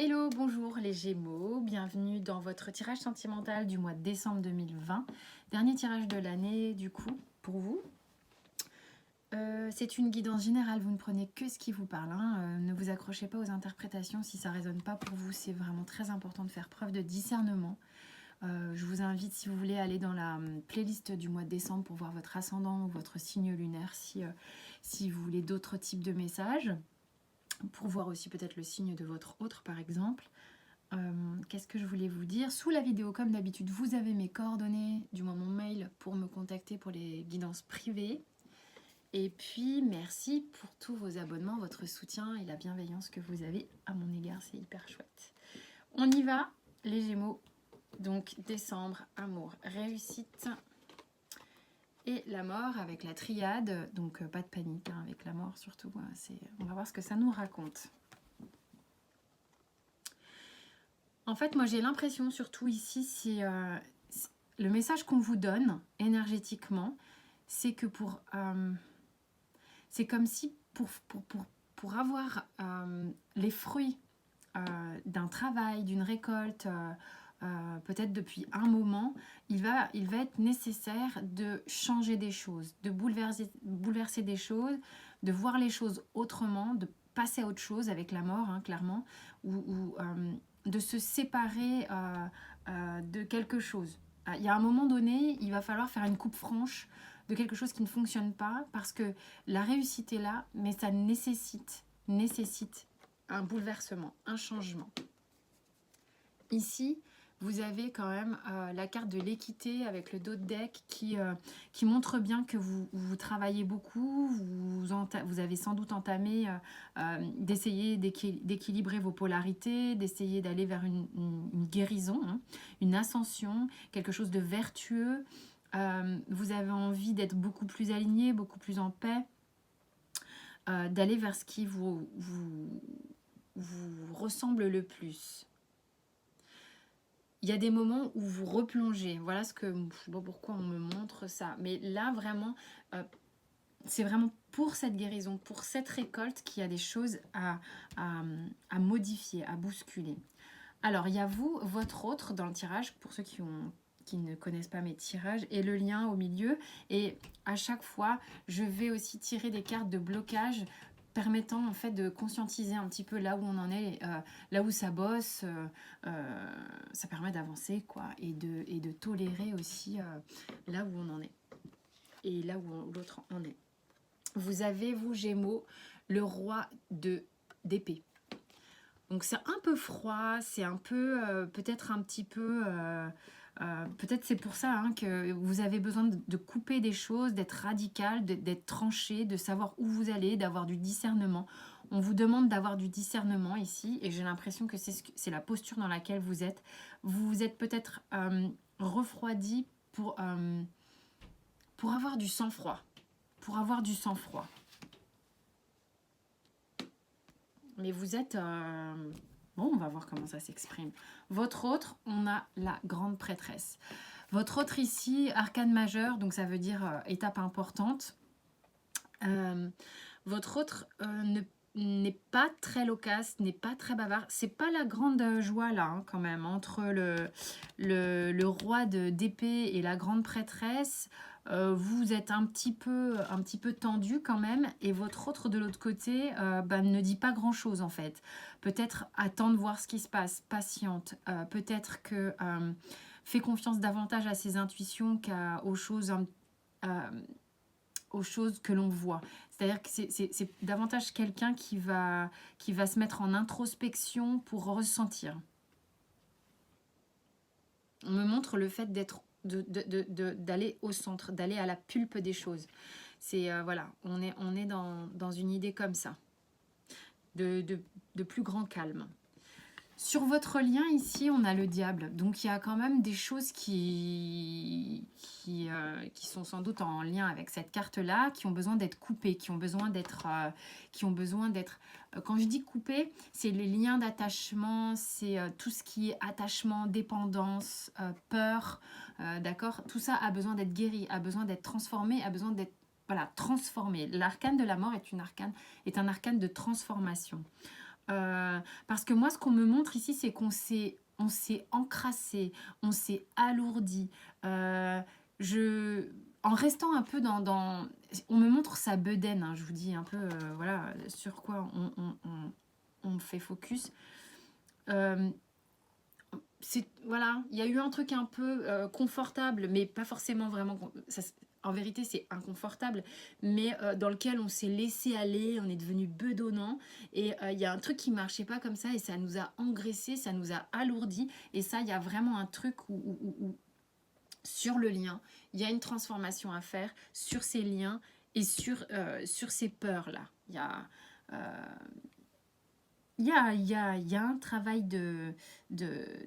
Hello, bonjour les Gémeaux, bienvenue dans votre tirage sentimental du mois de décembre 2020. Dernier tirage de l'année du coup pour vous. C'est une guidance générale, vous ne prenez que ce qui vous parle. Ne vous accrochez pas aux interprétations si ça ne résonne pas pour vous. C'est vraiment très important de faire preuve de discernement. Je vous invite, si vous voulez, à aller dans la playlist du mois de décembre pour voir votre ascendant ou votre signe lunaire si vous voulez d'autres types de messages. Pour voir aussi peut-être le signe de votre autre par exemple. Qu'est-ce que je voulais vous dire? Sous la vidéo, comme d'habitude, vous avez mes coordonnées, du moins mon mail pour me contacter pour les guidances privées. Et puis, merci pour tous vos abonnements, votre soutien et la bienveillance que vous avez à mon égard, c'est hyper chouette. On y va, les Gémeaux. Donc, décembre, amour, réussite et la mort avec la triade. Donc, pas de panique avec la mort surtout. On va voir ce que ça nous raconte. En fait, moi j'ai l'impression, surtout ici, c'est le message qu'on vous donne énergétiquement, c'est que c'est comme si pour avoir les fruits d'un travail, d'une récolte, peut-être depuis un moment, il va être nécessaire de changer des choses, de bouleverser des choses, de voir les choses autrement, de passer à autre chose avec la mort, clairement, ou de se séparer de quelque chose. Il y a un moment donné, il va falloir faire une coupe franche de quelque chose qui ne fonctionne pas parce que la réussite est là, mais ça nécessite un bouleversement, un changement. Ici, vous avez quand même la carte de l'équité avec le dos de deck qui montre bien que vous travaillez beaucoup, vous avez sans doute entamé d'essayer d'équilibrer vos polarités, d'essayer d'aller vers une guérison, une ascension, quelque chose de vertueux. Vous avez envie d'être beaucoup plus aligné, beaucoup plus en paix, d'aller vers ce qui vous ressemble le plus. Il y a des moments où vous replongez. Voilà ce que... Je ne sais pas pourquoi on me montre ça. Mais là, vraiment, c'est vraiment pour cette guérison, pour cette récolte qu'il y a des choses à modifier, à bousculer. Alors, il y a vous, votre autre dans le tirage, pour ceux qui ne connaissent pas mes tirages, et le lien au milieu. Et à chaque fois, je vais aussi tirer des cartes de blocage permettant en fait de conscientiser un petit peu là où on en est, là où ça bosse, ça permet d'avancer quoi, et de tolérer aussi là où on en est et là où l'autre en est. Vous avez, vous Gémeaux, le roi d'épée. Donc c'est un peu froid, c'est un peu, peut-être un petit peu... peut-être c'est pour ça que vous avez besoin de couper des choses, d'être radical, d'être tranché, de savoir où vous allez, d'avoir du discernement. On vous demande d'avoir du discernement ici et j'ai l'impression que c'est la posture dans laquelle vous êtes. Vous vous êtes peut-être refroidi pour avoir du sang-froid. Pour avoir du sang-froid. Mais vous êtes... Bon, on va voir comment ça s'exprime. Votre autre, on a la grande prêtresse. Votre autre ici, arcane majeur, donc ça veut dire étape importante. Votre autre n'est pas très loquace, n'est pas très bavard. C'est pas la grande joie là, quand même, entre le roi d'épée et la grande prêtresse. Vous êtes un petit peu tendu quand même, et votre autre de l'autre côté ne dit pas grand chose en fait. Peut-être attendre voir ce qui se passe, patiente, peut-être que fait confiance davantage à ses intuitions qu'aux choses que l'on voit. C'est-à-dire que c'est davantage quelqu'un qui va se mettre en introspection pour ressentir. On me montre le fait d'aller au centre, d'aller à la pulpe des choses. C'est voilà, on est dans une idée comme ça, de plus grand calme. Sur votre lien ici, on a le diable. Donc il y a quand même des choses qui sont sans doute en lien avec cette carte-là, qui ont besoin d'être coupées, qui ont besoin d'être... quand je dis coupées, c'est les liens d'attachement, c'est tout ce qui est attachement, dépendance, peur, d'accord? Tout ça a besoin d'être guéri, a besoin d'être transformé, a besoin d'être transformé. L'arcane de la mort est un arcane de transformation. Parce que moi, ce qu'on me montre ici, c'est on s'est encrassé, on s'est alourdi. Euh, je, en restant un peu on me montre sa bedaine, hein, je vous dis un peu, voilà, sur quoi on fait focus. Euh, voilà, il y a eu un truc un peu confortable, mais pas forcément vraiment. En vérité, c'est inconfortable, mais dans lequel on s'est laissé aller, on est devenu bedonnant, et il y a un truc qui marchait pas comme ça, et ça nous a engraissé, ça nous a alourdi, et ça, il y a vraiment un truc sur le lien, il y a une transformation à faire sur ces liens et sur ces peurs-là. Euh, il y a un travail de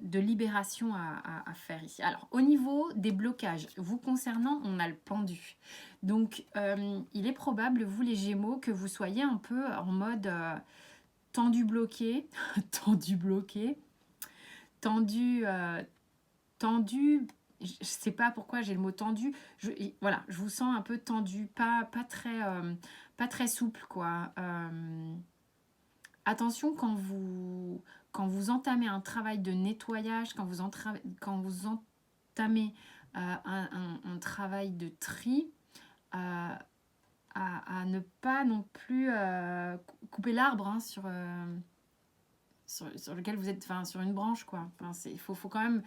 libération à faire ici. Alors, au niveau des blocages, vous concernant, on a le pendu. Donc, il est probable, vous les Gémeaux, que vous soyez un peu en mode tendu bloqué, tendu bloqué, tendu, tendu. Je ne sais pas pourquoi j'ai le mot tendu. Voilà, je vous sens un peu tendu, pas très souple, quoi. Attention quand vous entamez un travail de nettoyage, quand vous entamez un travail de tri, euh, à ne pas non plus couper l'arbre, hein, sur lequel vous êtes, enfin, sur une branche, quoi. Enfin, faut quand même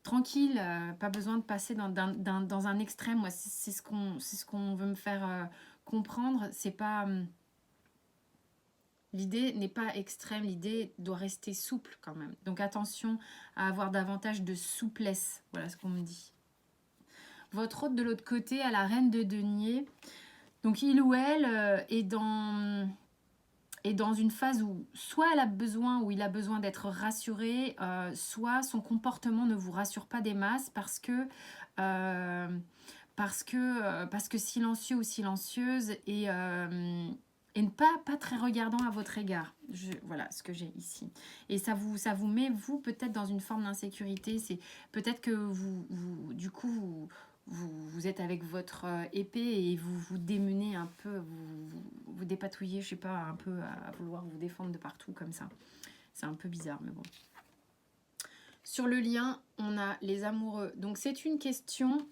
tranquille, pas besoin de passer dans un extrême. Moi, c'est ce qu'on veut me faire comprendre. C'est pas... L'idée n'est pas extrême, l'idée doit rester souple quand même. Donc attention à avoir davantage de souplesse. Voilà ce qu'on me dit. Votre hôte de l'autre côté, à la reine de denier. Donc il ou elle est dans une phase où soit elle a besoin ou il a besoin d'être rassuré, soit son comportement ne vous rassure pas des masses euh, parce que silencieux ou silencieuse et pas très regardant à votre égard. Voilà ce que j'ai ici. Et ça vous met, vous, peut-être dans une forme d'insécurité. C'est peut-être que du coup, vous êtes avec votre épée et vous démenez un peu, vous dépatouillez, je sais pas, un peu à vouloir vous défendre de partout comme ça. C'est un peu bizarre, mais bon. Sur le lien, on a les amoureux. Donc c'est une question.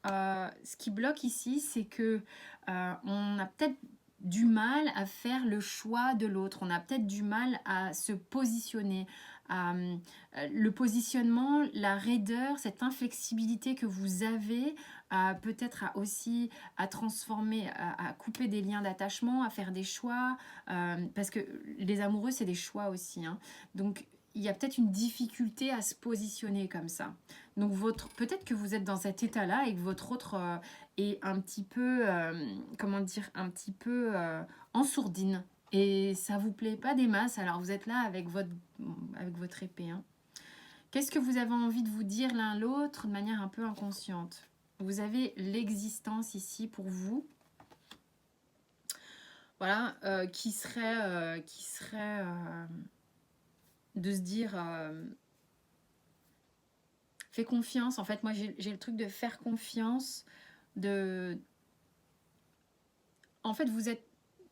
Ce qui bloque ici, c'est que on a peut-être du mal à faire le choix de l'autre. On a peut-être du mal à se positionner. Le positionnement, la raideur, cette inflexibilité que vous avez, peut-être aussi à transformer, à couper des liens d'attachement, à faire des choix. Parce que les amoureux, c'est des choix aussi, hein. Donc, il y a peut-être une difficulté à se positionner comme ça. Donc peut-être que vous êtes dans cet état-là et que votre autre est un petit peu, comment dire, un petit peu en sourdine. Et ça vous plaît pas des masses, alors vous êtes là avec votre épée, hein. Qu'est-ce que vous avez envie de vous dire l'un l'autre de manière un peu inconsciente? Vous avez l'existence ici pour vous. Voilà, qui serait de se dire... fais confiance. En fait, moi, j'ai le truc de faire confiance. En fait, vous êtes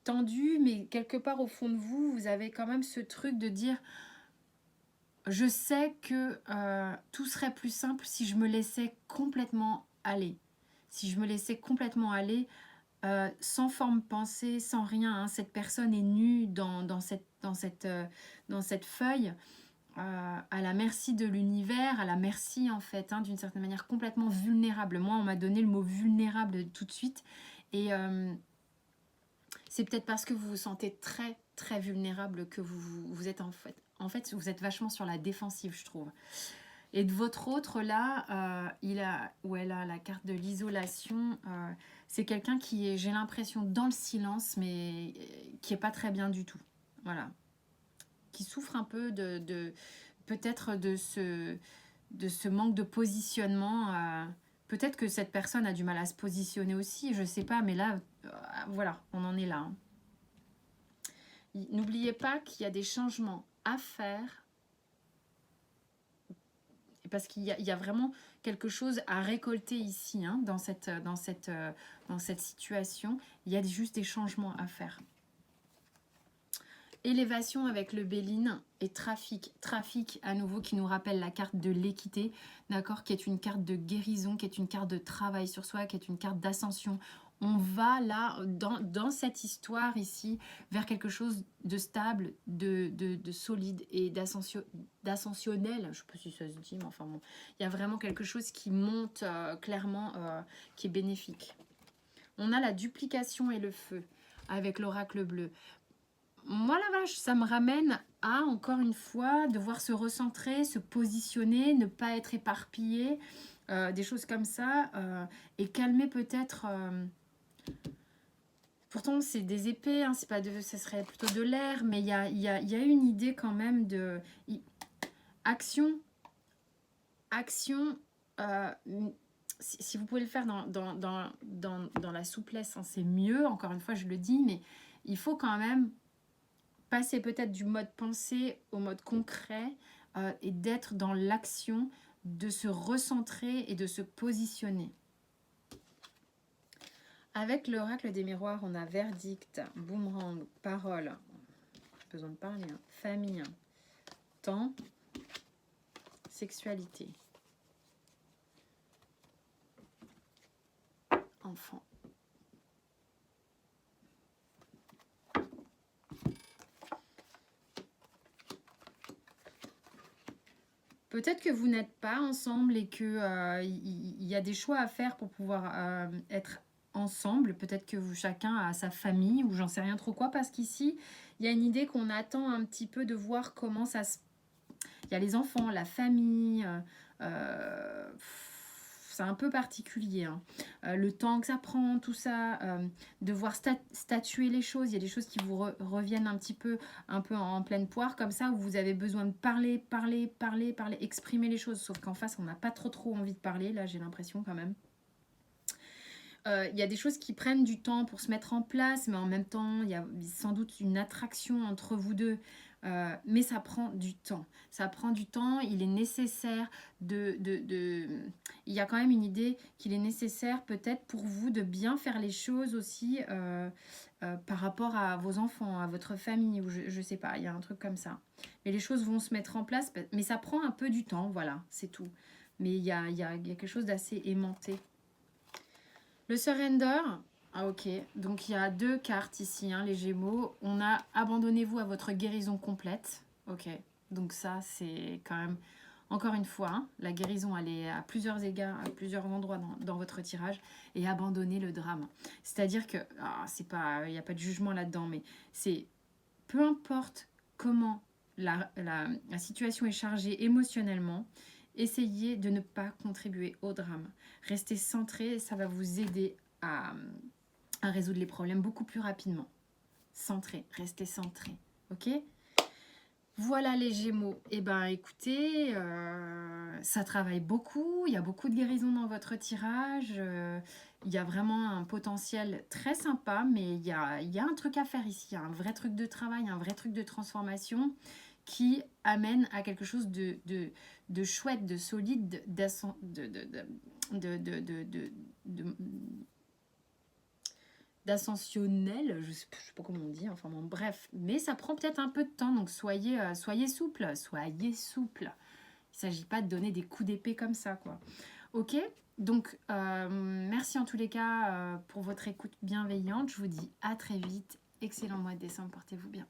tendu, mais quelque part au fond de vous, vous avez quand même ce truc de dire, je sais que tout serait plus simple si je me laissais complètement aller. Si je me laissais complètement aller, sans forme pensée, sans rien, hein. Cette personne est nue dans cette feuille. À la merci de l'univers, à la merci en fait, hein, d'une certaine manière complètement vulnérable. Moi, on m'a donné le mot vulnérable tout de suite. Et c'est peut-être parce que vous vous sentez très, très vulnérable que vous êtes en fait, vous êtes vachement sur la défensive, je trouve. Et de votre autre, là, elle a la carte de l'isolation. C'est quelqu'un qui est, j'ai l'impression, dans le silence, mais qui est pas très bien du tout. Voilà. Qui souffre un peu peut-être de ce manque de positionnement. Peut-être que cette personne a du mal à se positionner aussi, je sais pas, mais là, voilà, on en est là, hein. N'oubliez pas qu'il y a des changements à faire, parce qu'il y a vraiment quelque chose à récolter ici, hein, dans cette situation. Il y a juste des changements à faire. Élévation avec le Béline et trafic. Trafic à nouveau qui nous rappelle la carte de l'équité, d'accord, qui est une carte de guérison, qui est une carte de travail sur soi, qui est une carte d'ascension. On va là, dans cette histoire ici, vers quelque chose de stable, de solide et d'ascensionnel. Je ne sais pas si ça se dit, mais enfin bon. Il y a vraiment quelque chose qui monte clairement, qui est bénéfique. On a la duplication et le feu avec l'oracle bleu. Moi, la vache, ça me ramène à, encore une fois, devoir se recentrer, se positionner, ne pas être éparpillé, des choses comme ça, et calmer peut-être... pourtant, c'est des épées, hein, c'est pas de, ce serait plutôt de l'air, mais il y a une idée quand même de... Action, si vous pouvez le faire dans la souplesse, hein, c'est mieux, encore une fois, je le dis, mais il faut quand même passer peut-être du mode pensée au mode concret et d'être dans l'action, de se recentrer et de se positionner. Avec l'oracle des miroirs, on a verdict, boomerang, parole, besoin de parler, hein, famille, temps, sexualité, enfant. Peut-être que vous n'êtes pas ensemble et qu'il y a des choix à faire pour pouvoir être ensemble. Peut-être que chacun a sa famille ou j'en sais rien trop quoi. Parce qu'ici, il y a une idée qu'on attend un petit peu de voir comment ça se... Il y a les enfants, la famille... c'est un peu particulier, hein. Le temps que ça prend, tout ça, devoir statuer les choses. Il y a des choses qui vous reviennent un peu en pleine poire, comme ça, où vous avez besoin de parler, exprimer les choses. Sauf qu'en face, on n'a pas trop envie de parler, là, j'ai l'impression quand même. Il y a des choses qui prennent du temps pour se mettre en place, mais en même temps, il y a sans doute une attraction entre vous deux. Mais ça prend du temps. Ça prend du temps. Il est nécessaire il y a quand même une idée qu'il est nécessaire peut-être pour vous de bien faire les choses aussi par rapport à vos enfants, à votre famille, ou je sais pas, il y a un truc comme ça. Mais les choses vont se mettre en place, mais ça prend un peu du temps, voilà, c'est tout. Mais il y a quelque chose d'assez aimanté. Le surrender, ah ok, donc il y a 2 cartes ici, hein, les Gémeaux. On a abandonnez-vous à votre guérison complète. Ok, donc ça c'est quand même, encore une fois, hein, la guérison elle est à plusieurs égards, à plusieurs endroits dans votre tirage. Et abandonner le drame. C'est-à-dire que, c'est pas, il n'y a pas de jugement là-dedans, mais c'est peu importe comment la situation est chargée émotionnellement, essayez de ne pas contribuer au drame. Restez centré, ça va vous aider à résoudre les problèmes beaucoup plus rapidement. Centré, restez centré. Ok ? Voilà les Gémeaux. Eh bien, écoutez, ça travaille beaucoup. Il y a beaucoup de guérison dans votre tirage. Il y a vraiment un potentiel très sympa, mais il y a un truc à faire ici. Il y a un vrai truc de travail, un vrai truc de transformation qui amène à quelque chose de chouette, de solide, d'ascensionnel, je sais pas comment on dit, enfin bon, bref, mais ça prend peut-être un peu de temps, donc soyez souple, soyez souple. Il ne s'agit pas de donner des coups d'épée comme ça, quoi. Ok, donc merci en tous les cas pour votre écoute bienveillante. Je vous dis à très vite. Excellent mois de décembre, portez-vous bien.